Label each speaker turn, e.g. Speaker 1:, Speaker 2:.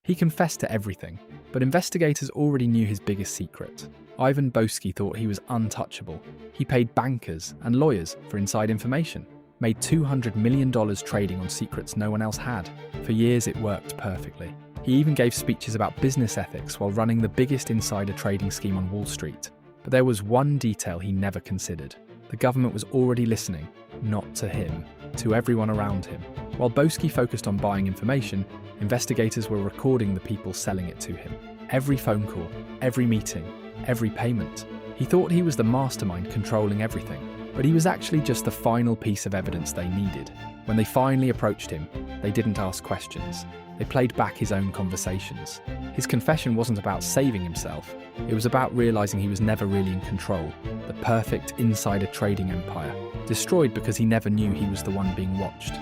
Speaker 1: He confessed to everything, but investigators already knew his biggest secret. Ivan Boesky thought he was untouchable. He paid bankers and lawyers for inside information, made $200 million trading on secrets no one else had. For years it worked perfectly. He even gave speeches about business ethics while running the biggest insider trading scheme on Wall Street. But there was one detail he never considered. The government was already listening, not to him, to everyone around him. While Boesky focused on buying information, investigators were recording the people selling it to him. Every phone call, every meeting, every payment. He thought he was the mastermind controlling everything, but he was actually just the final piece of evidence they needed. When they finally approached him, they didn't ask questions. They played back his own conversations. His confession wasn't about saving himself. It was about realizing he was never really in control. The perfect insider trading empire, destroyed because he never knew he was the one being watched.